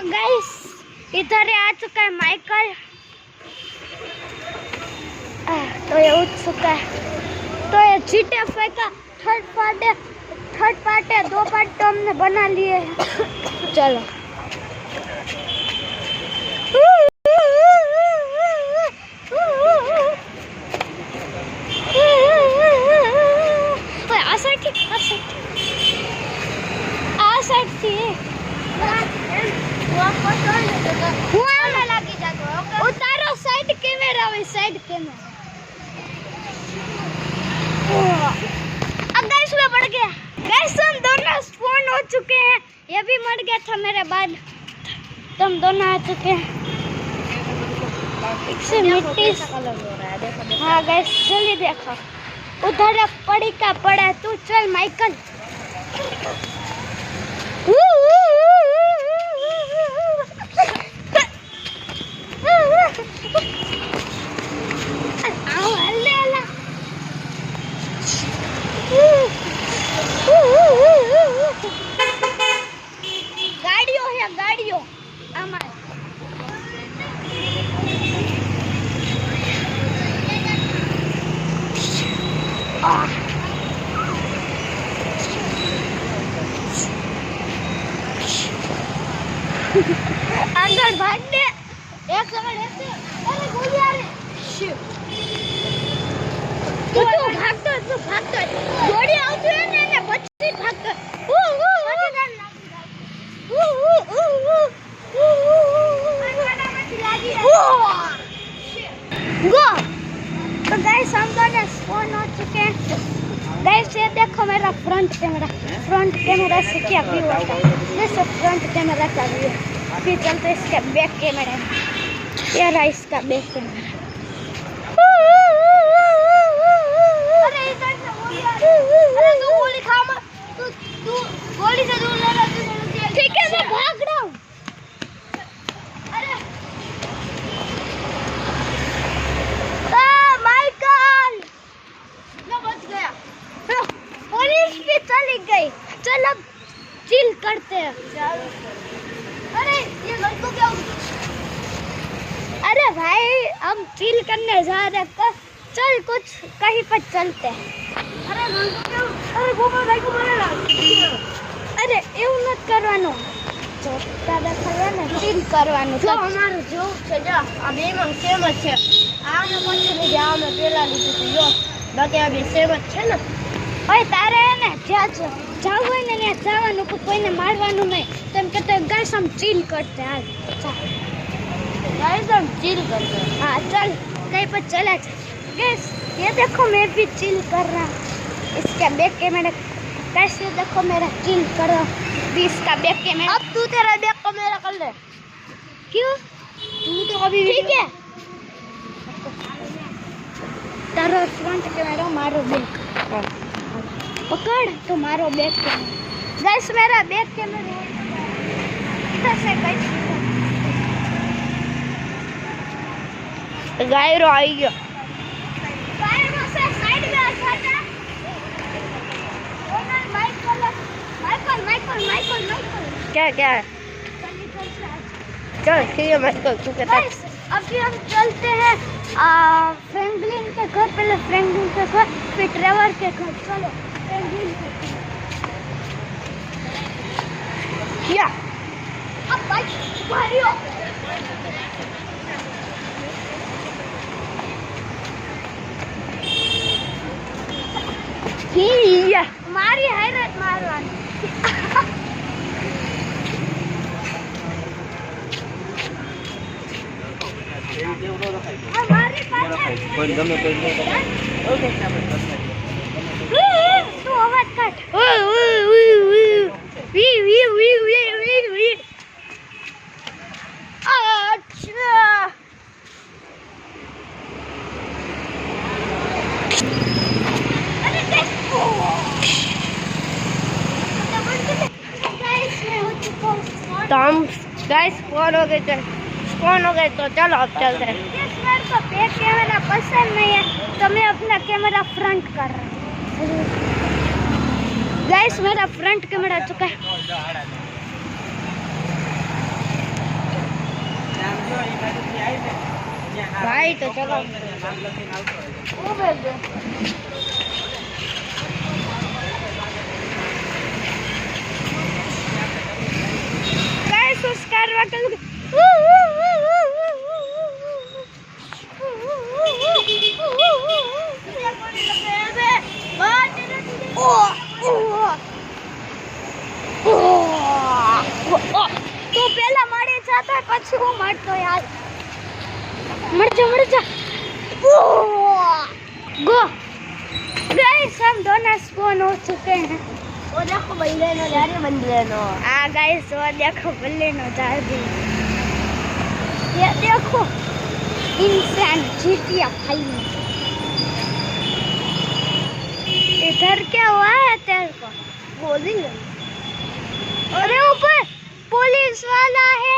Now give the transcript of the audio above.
Guys इधर आ चुका है माइकल। तो ये उठ चुका है। तो ये GTA 5 का थर्ड पार्ट है। 2 पार्ट तो हमने बना लिए हैं। चलो उतारो साइड कैमरा अब गाइस में बढ़ गया। गाइस हम दोनों स्पॉन हो चुके हैं। ये भी मर गया था मेरे बाद। तुम दोनों आ चुके हैं। इससे मिट्टी हाँ गाइस जल्दी देखो। उधर एक पड़ी का पड़ा। तू चल माइकल। गाड़ियों है गाड़ियों हमारे अंदर भागने एक सेकंड ऐसे। अरे गोली आ रही। तू भागतो गोली આવતી હોય ને પછી ભાગતો। गो तो गाइस हम दोनों स्पॉन हो चुके हैं। गाइस ये देखो मेरा फ्रंट कैमरा से क्या व्यू होता है। जैसे फ्रंट कैमरा का व्यू। फिर चलते इसके बैक कैमरा में। ये रहा इसका बैक कैमरा। अरे तू गोली खा मत। तू गोली से दूर रहना। ठीक है मैं भाग रहा हूँ। माइकल मैं बच गया। पुलिस भी चली गई। चल अब चिल करते हैं। अरे ये लड़कों क्या। अरे भाई हम चिल करने जा रहे हैं। चल कुछ कहीं पर चलते हैं। अरे लड़कों क्या। अरे गोपाल भाई को मारेगा। अरे એવું ન કરવાનું। જોતા દેખાડવાને ચીલ કરવાનું। જો અમારું જો છે જો આ બે માં સેમ જ છે। આને પછી લીધે આમે પેલા લીધું હતું જો બાકી આ બે સેમ જ છે ને। ઓય તારે ને જ્યાં જાવું હોય ને ત્યાં જવાનું કોઈને મારવાનું નહીં। તેમ કે તો ગાઈસ हम चिल करते हैं। गाइस हम चिल करते हैं। हाँ चल कहीं पर चला। गाइस ये देखो मैं भी चिल कर रहा हूँ। इसके बैक कैमरा कैसे देखो मेरा चिल कर रहा हूँ। इसका बैक कैमरा। अब तू तेरा बैक कैमरा कर ले। क्यों तू तो अभी ठीक है। तेरा फ्रंट कैमरा मारो बैक पकड़ तो मारो बैक कैमरा। गाइस मेरा बैक कैमरा से गायरो आई गया। गायरो से साइड में आ जाता। माइकल क्या है। चल ठीक है माइकल तू कहता। अभी हम चलते हैं फ्रैंकलिन के घर। पहले फ्रैंकलिन के घर फिर ट्रेवर के घर। चलो फ्रैंकलिन के घर। या अब बाइक मारियो। मारी हैरत मारवानी। हमारे पास तू आवाज काट। तो हम गाइस स्पॉन हो गए तो चलो अब चलते हैं। मेरे को बैक कैमरा पसंद नहीं है तो मैं अपना कैमरा फ्रंट कर रहा हूँ। गाइस मेरा फ्रंट कैमरा आ चुका है। गाड़ी तो चलाओ। गाइस उस कार वाले तो पहला मारे जाता પછી હું મારતો યાર मर जा गो गाइस हम दोनों स्पॉन हो चुके हैं। वो देखो बल्ले नो जा रही बंदे नो गाइस वो देखो बल्ले नो जा रही ये देखो इंसान जीतिया भाई इधर क्या हुआ है तेरे को बोली अरे ऊपर पुलिस वाला है